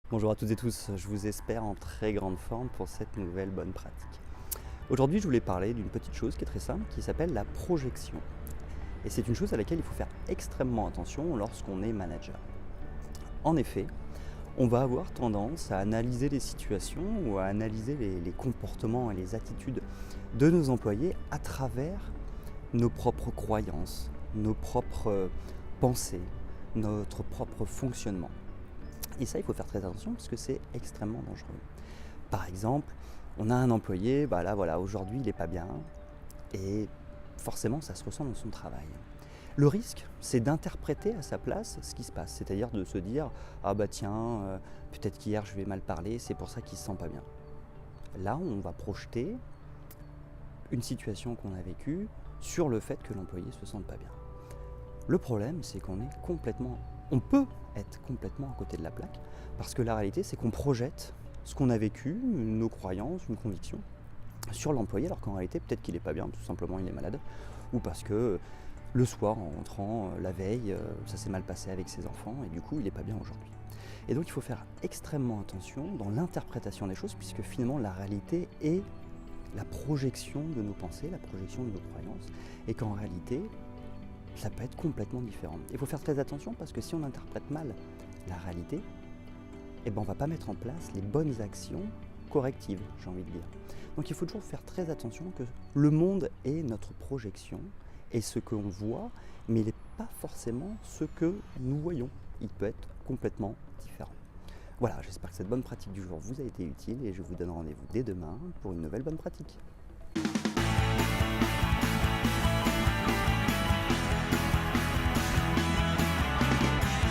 Bonjour à toutes et tous, je vous espère en très grande forme pour cette nouvelle bonne pratique. Aujourd'hui, je voulais parler d'une petite chose qui est très simple, qui s'appelle la projection. Et c'est une chose à laquelle il faut faire extrêmement attention lorsqu'on est manager. En effet, on va avoir tendance à analyser les situations ou à analyser les comportements et les attitudes de nos employés à travers nos propres croyances, nos propres pensées, notre propre fonctionnement. Et ça, il faut faire très attention parce que c'est extrêmement dangereux. Par exemple, on a un employé, là voilà, aujourd'hui il n'est pas bien, et forcément ça se ressent dans son travail. Le risque, c'est d'interpréter à sa place ce qui se passe, c'est-à-dire de se dire ah bah tiens, peut-être qu'hier je vais mal parler, c'est pour ça qu'il se sent pas bien. Là, on va projeter une situation qu'on a vécue sur le fait que l'employé se sente pas bien. Le problème, c'est on peut être complètement à côté de la plaque, parce que la réalité, c'est qu'on projette ce qu'on a vécu, nos croyances, une conviction, sur l'employé, alors qu'en réalité, peut-être qu'il n'est pas bien, tout simplement il est malade, ou parce que le soir, en rentrant, la veille, ça s'est mal passé avec ses enfants, et du coup, il n'est pas bien aujourd'hui. Et donc, il faut faire extrêmement attention dans l'interprétation des choses, puisque finalement, la réalité est la projection de nos pensées, la projection de nos croyances, et qu'en réalité, ça peut être complètement différent. Il faut faire très attention parce que si on interprète mal la réalité, on ne va pas mettre en place les bonnes actions correctives, j'ai envie de dire. Donc il faut toujours faire très attention que le monde est notre projection et ce qu'on voit, mais il n'est pas forcément ce que nous voyons. Il peut être complètement différent. Voilà, j'espère que cette bonne pratique du jour vous a été utile et je vous donne rendez-vous dès demain pour une nouvelle bonne pratique.